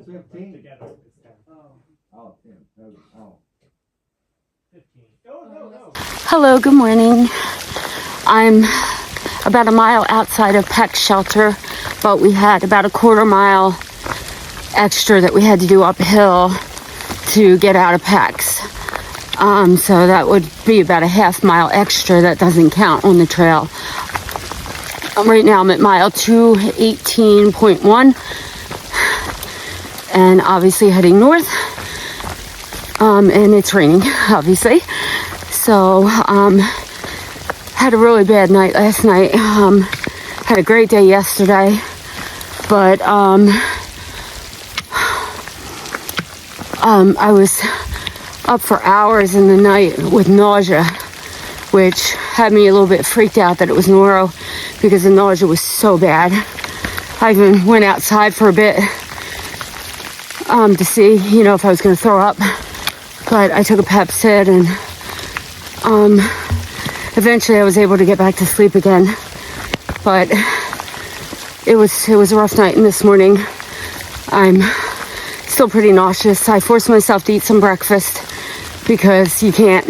15. Together, it's 10. Oh, 10. Oh. 15. No. Hello, good morning. I'm about a mile outside of Peck Shelter, but we had about a quarter mile extra that we had to do uphill to get out of Peck's. So that would be about a half mile extra that doesn't count on the trail. Right now I'm at mile 218.1 and obviously heading north. And it's raining, obviously. So, had a really bad night last night. Had a great day yesterday, but I was up for hours in the night with nausea, which had me a little bit freaked out that it was noro because the nausea was so bad. I even went outside for a bit to see, if I was going to throw up. But I took a Pepsid and eventually I was able to get back to sleep again. But it was a rough night, and this morning I'm still pretty nauseous. I forced myself to eat some breakfast because you can't.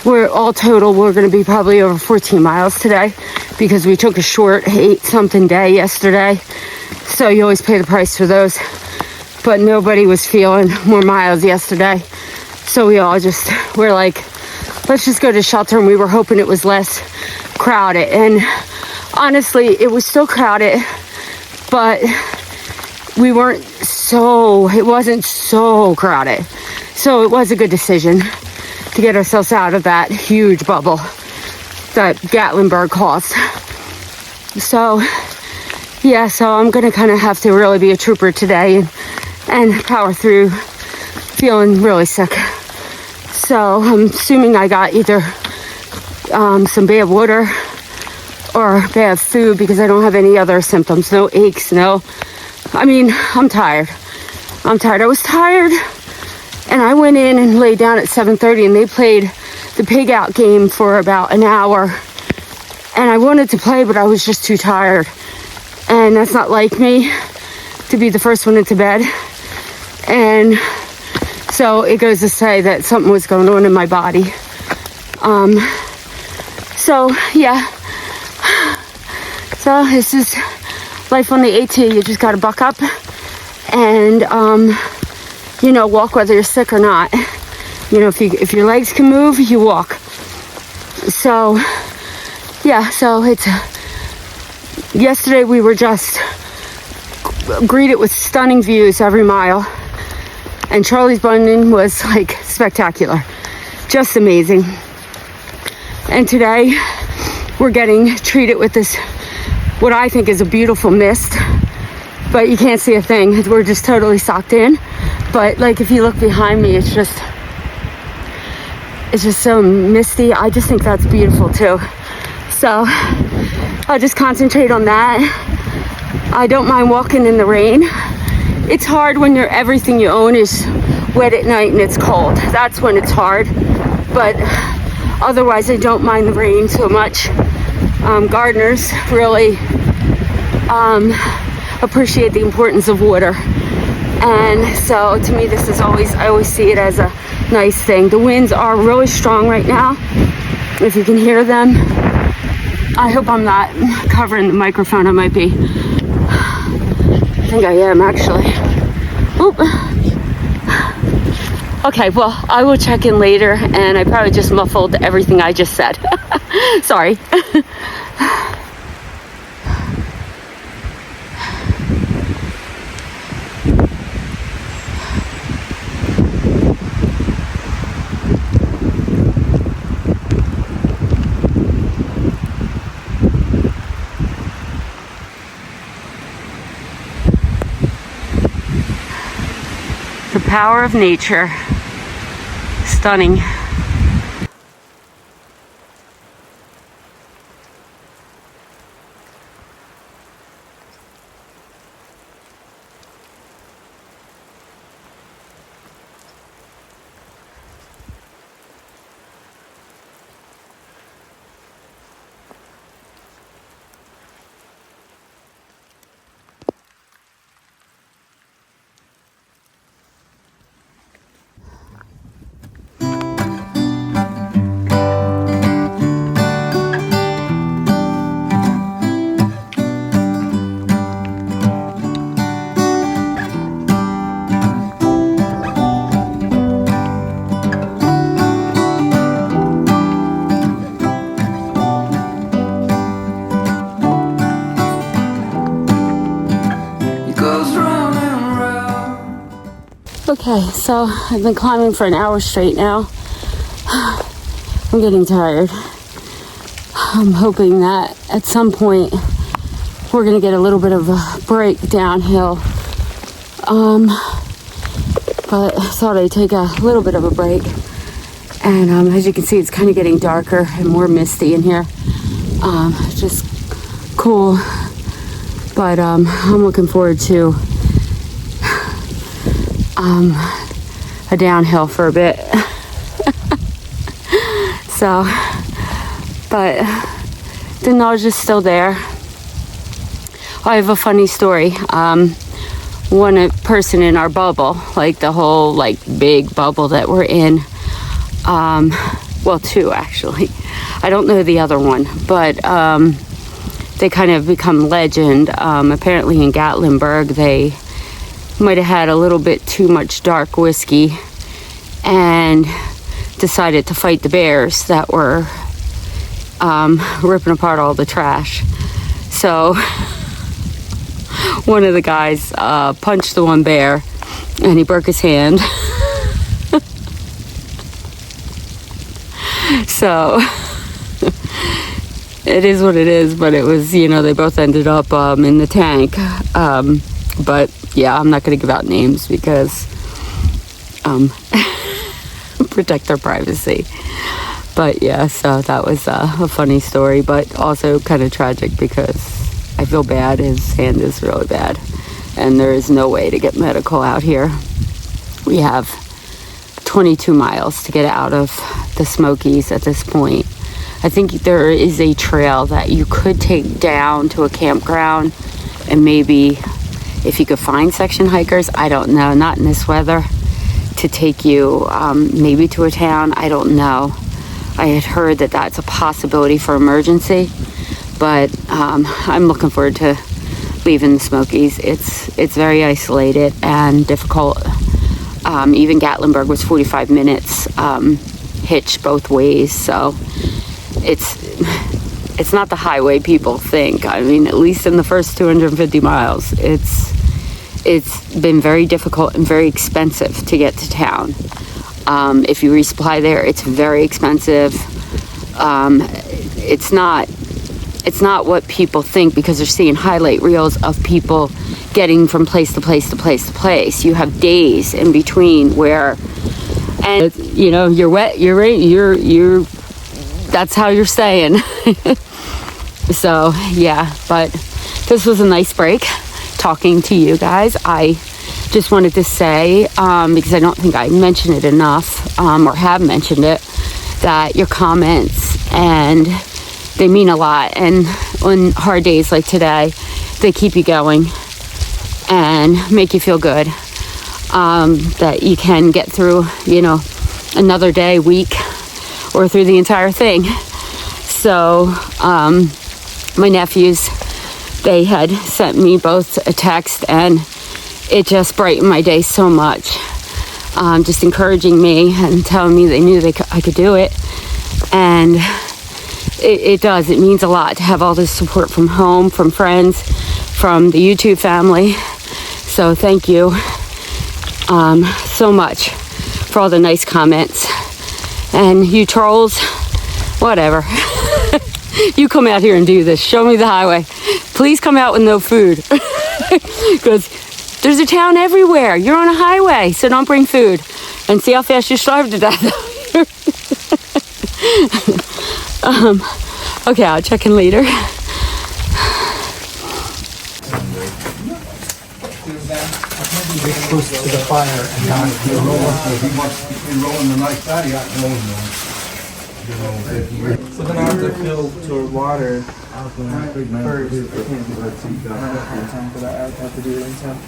We're going to be probably over 14 miles today because we took a short 8-something day yesterday. So you always pay the price for those. But nobody was feeling more miles yesterday. So we're like, let's just go to shelter, and we were hoping it was less crowded. And honestly, it was still crowded, but it wasn't so crowded. So it was a good decision to get ourselves out of that huge bubble that Gatlinburg caused. So I'm gonna kind of have to really be a trooper today and power through, feeling really sick. So I'm assuming I got either some bad water or bad food because I don't have any other symptoms. No aches, I'm tired. I was tired, and I went in and laid down at 7:30, and they played the pig out game for about an hour. And I wanted to play, but I was just too tired. And that's not like me to be the first one into bed. And so it goes to say that something was going on in my body. So this is life on the AT. You just gotta buck up and, walk whether you're sick or not. If your legs can move, you walk. So it's, yesterday we were just greeted with stunning views every mile. And Charlie's Bunion was like spectacular, just amazing. And today we're getting treated with this, what I think is a beautiful mist, but you can't see a thing. We're just totally socked in. But like if you look behind me, it's just so misty. I just think that's beautiful too. So I'll just concentrate on that. I don't mind walking in the rain. It's hard when everything you own is wet at night and it's cold. That's when it's hard. But otherwise, I don't mind the rain so much. Gardeners really appreciate the importance of water. And so to me, I always see it as a nice thing. The winds are really strong right now. If you can hear them. I hope I'm not covering the microphone. I might be. I think I am, actually. Oop. Okay, well, I will check in later, and I probably just muffled everything I just said. Sorry. The power of nature. Stunning. Okay, so I've been climbing for an hour straight now. I'm getting tired. I'm hoping that at some point we're gonna get a little bit of a break downhill. But I thought I'd take a little bit of a break. And as you can see, it's kind of getting darker and more misty in here. Just cool. But I'm looking forward to a downhill for a bit. So, but the nausea's still there. I have a funny story. One person in our bubble, like the whole like big bubble that we're in, well, two actually. I don't know the other one, but they kind of become legend. Apparently in Gatlinburg, they might have had a little bit too much dark whiskey and decided to fight the bears that were ripping apart all the trash. So one of the guys punched the one bear and he broke his hand. So it is what it is, but it was, you know, they both ended up in the tank. But yeah, I'm not going to give out names because protect their privacy. But yeah, so that was a funny story, but also kind of tragic because I feel bad. His hand is really bad and there is no way to get medical out here. We have 22 miles to get out of the Smokies at this point. I think there is a trail that you could take down to a campground and maybe if you could find section hikers, I don't know, not in this weather, to take you maybe to a town. I don't know. I had heard that that's a possibility for emergency, but I'm looking forward to leaving the Smokies. It's very isolated and difficult. Even Gatlinburg was 45 minutes hitch both ways, so it's not the highway people think. I mean, at least in the first 250 miles, it's been very difficult and very expensive to get to town. If you resupply there, it's very expensive. It's not what people think because they're seeing highlight reels of people getting from place to place to place to place. You have days in between where, and you know, you're wet, you're rain, you're that's how you're staying. So yeah, but this was a nice break talking to you guys. I just wanted to say, because I don't think I mentioned it enough, or have mentioned it, that your comments, and they mean a lot. And on hard days like today, they keep you going and make you feel good, that you can get through, you know, another day, week, or through the entire thing. So my nephews, they had sent me both a text and it just brightened my day so much. Just encouraging me and telling me they knew I could do it. And it does. It means a lot to have all this support from home, from friends, from the YouTube family. So thank you so much for all the nice comments. And you trolls, whatever. You come out here and do this. Show me the highway. Please come out with no food. Because there's a town everywhere. You're on a highway, so don't bring food. And see how fast you starve to death. Okay, I'll check in later. Close to the fire and not He wants to be rolling the night body out and rolling them. So then I have to filter water first. I can't do that. Time for that. I have to do it in time.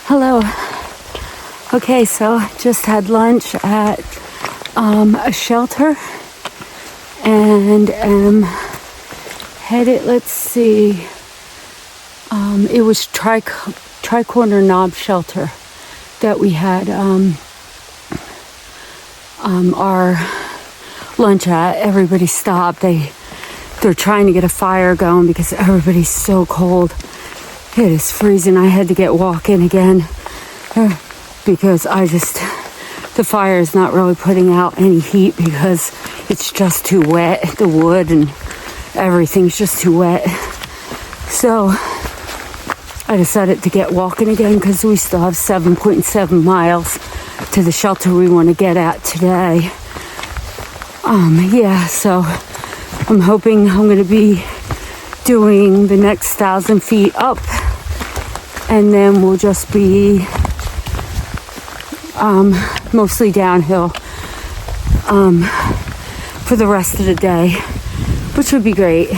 Hello. Okay, so just had lunch at a shelter and am headed, let's see, it was Tri-Corner Knob Shelter that we had our lunch at. Everybody stopped. They're trying to get a fire going because everybody's so cold. It is freezing. I had to get walking again because the fire is not really putting out any heat because it's just too wet. The wood and everything's just too wet. So I decided to get walking again because we still have 7.7 miles to the shelter we want to get at today. Yeah, so I'm hoping I'm going to be doing the next 1,000 feet up, and then we'll just be mostly downhill for the rest of the day, which would be great.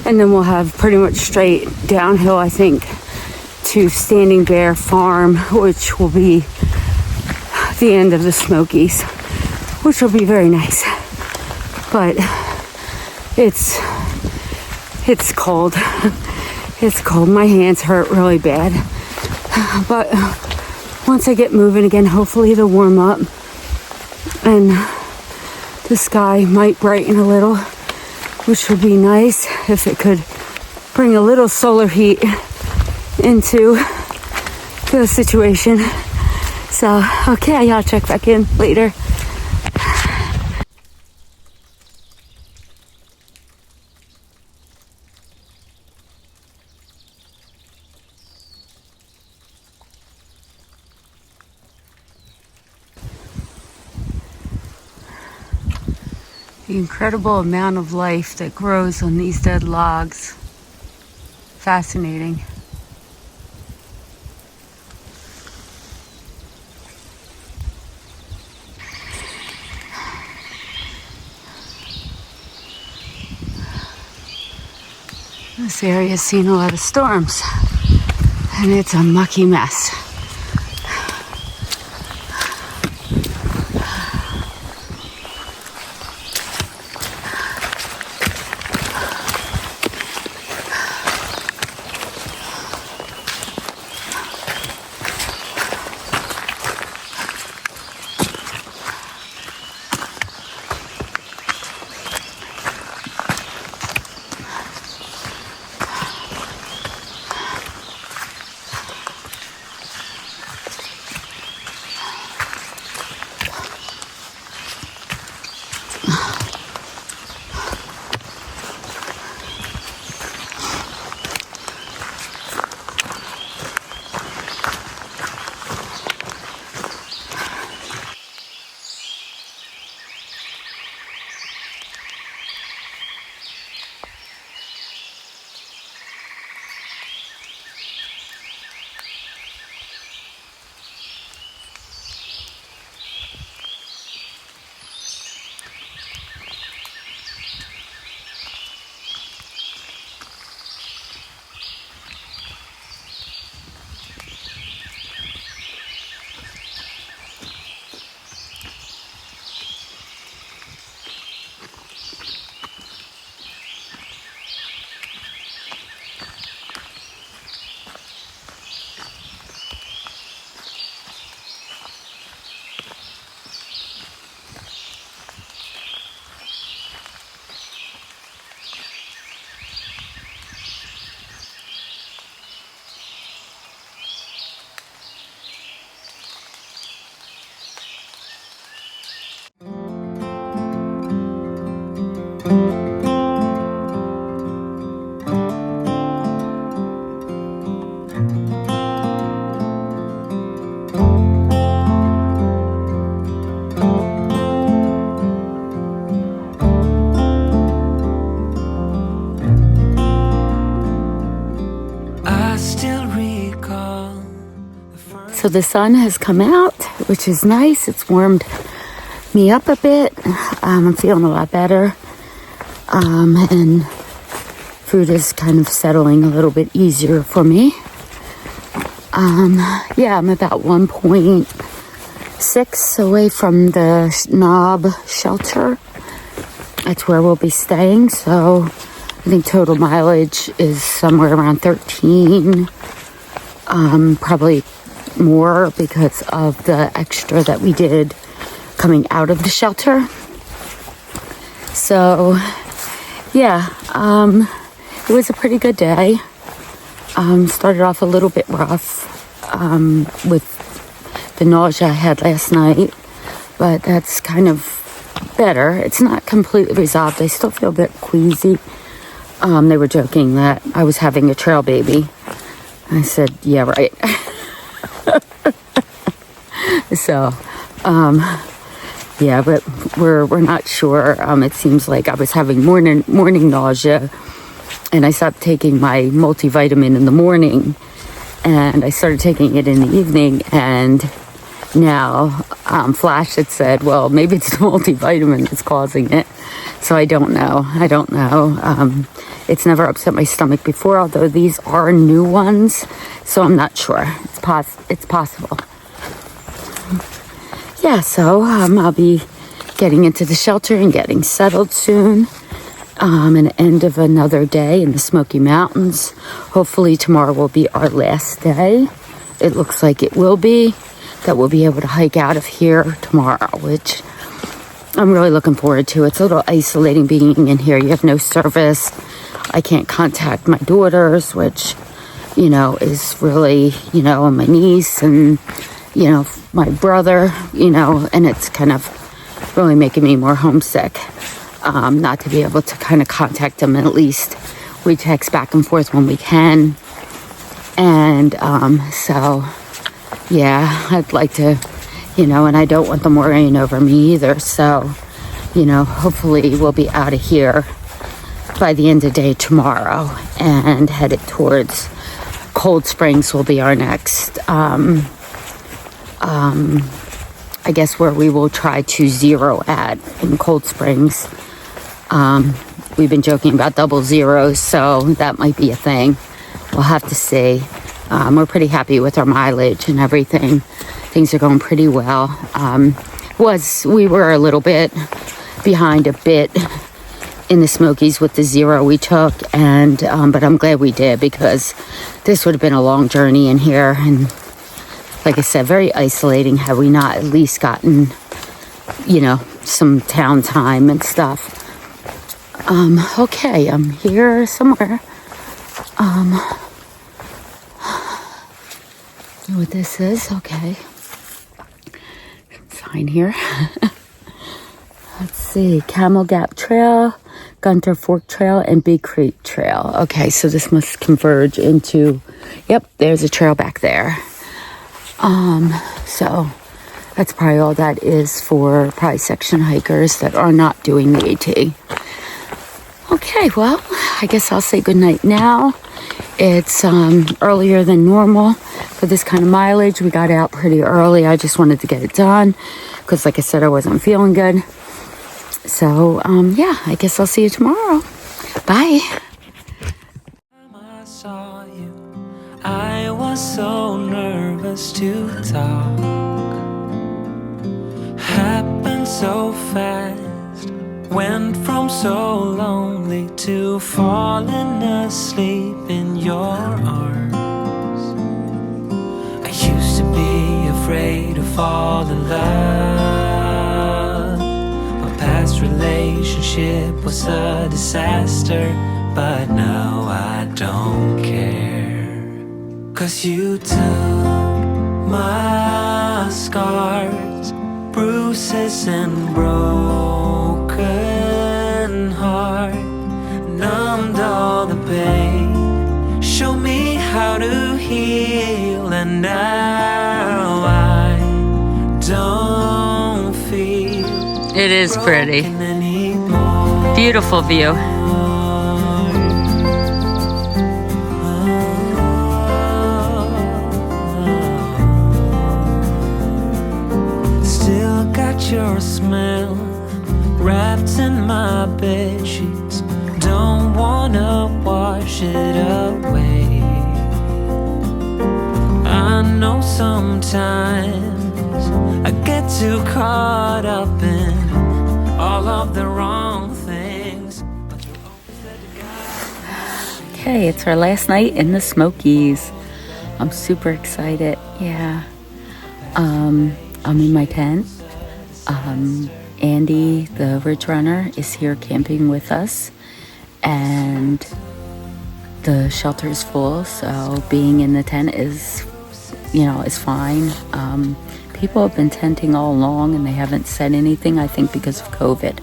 And then we'll have pretty much straight downhill, I think, to Standing Bear Farm, which will be the end of the Smokies, which will be very nice. But it's cold. It's cold. My hands hurt really bad. But once I get moving again, hopefully it'll warm up and the sky might brighten a little, which would be nice if it could bring a little solar heat into the situation. So, okay, I'll check back in later. The incredible amount of life that grows on these dead logs. Fascinating. This area's seen a lot of storms, and it's a mucky mess. So the sun has come out, which is nice. It's warmed me up a bit. I'm feeling a lot better. And food is kind of settling a little bit easier for me. Yeah, I'm about 1.6 away from the knob shelter. That's where we'll be staying. So I think total mileage is somewhere around 13. Probably more because of the extra that we did coming out of the shelter. So yeah, it was a pretty good day. Started off a little bit rough with the nausea I had last night, but that's kind of better. It's not completely resolved. I still feel a bit queasy. They were joking that I was having a trail baby. I said, yeah, right. So, yeah, but we're not sure. It seems like I was having morning nausea, and I stopped taking my multivitamin in the morning, and I started taking it in the evening, and now Flash had said, well, maybe it's the multivitamin that's causing it. So I don't know. It's never upset my stomach before, although these are new ones, so I'm not sure. It's possible. Yeah, so I'll be getting into the shelter and getting settled soon. An end of another day in the Smoky Mountains. Hopefully tomorrow will be our last day. It looks like it will be. That we'll be able to hike out of here tomorrow, which I'm really looking forward to. It's a little isolating being in here. You have no service. I can't contact my daughters, which, is really, and my niece and, my brother, and it's kind of really making me more homesick. Not to be able to kind of contact them, and at least we text back and forth when we can. And so, yeah, I'd like to, and I don't want them worrying over me either. So, hopefully we'll be out of here by the end of the day tomorrow and headed towards Cold Springs will be our next, I guess, where we will try to zero at in Cold Springs. We've been joking about double zeros, so that might be a thing. We'll have to see. We're pretty happy with our mileage and everything. Things are going pretty well. We were a little bit behind a bit in the Smokies with the zero we took, and but I'm glad we did, because this would have been a long journey in here, and like I said, very isolating had we not at least gotten, some town time and stuff. Okay, I'm here somewhere. Know what this is? Okay. Sign here. Let's see. Camel Gap Trail, Gunter Fork Trail, and Big Creek Trail. Okay, so this must converge into, yep, there's a trail back there. So that's probably all that is for probably section hikers that are not doing the AT. Okay, well, I guess I'll say goodnight now. It's earlier than normal for this kind of mileage. We got out pretty early. I just wanted to get it done because, like I said, I wasn't feeling good. So, yeah, I guess I'll see you tomorrow. Bye. I saw you. I was so nervous to talk. Happened so fast. Went from so lonely to falling asleep in your arms. I used to be afraid to fall in love. My past relationship was a disaster, but now I don't care. 'Cause you took my scars, bruises and broken heart, numbed all the pain, show me how to heal, and now I don't feel It is pretty. broken anymore. Beautiful view. Still got your smell wrapped in my bed sheets. Don't wanna wash it away. I know sometimes I get too caught up in all of the wrong things. Okay, it's our last night in the Smokies. I'm super excited. Yeah. I'm in my tent. Andy, the Ridge Runner, is here camping with us, and the shelter is full, so being in the tent is, is fine. People have been tenting all along, and they haven't said anything, I think because of COVID.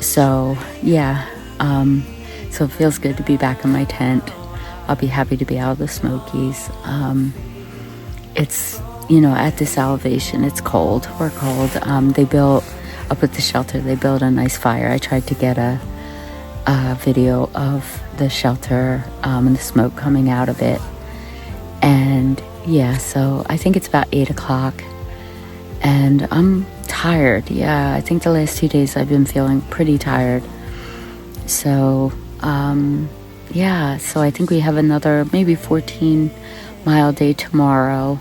So, yeah, so it feels good to be back in my tent. I'll be happy to be out of the Smokies. It's, at this elevation, it's cold. We're cold. They built, up at the shelter, they built a nice fire. I tried to get a video of the shelter and the smoke coming out of it. And yeah, so I think it's about 8 o'clock. And I'm tired. Yeah, I think the last 2 days I've been feeling pretty tired. So, yeah, so I think we have another maybe 14-mile day tomorrow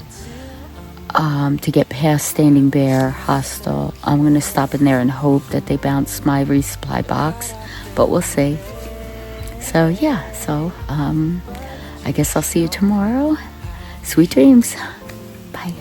to get past Standing Bear Hostel. I'm going to stop in there and hope that they bounce my resupply box, but we'll see. So, yeah, so I guess I'll see you tomorrow. Sweet dreams. Bye.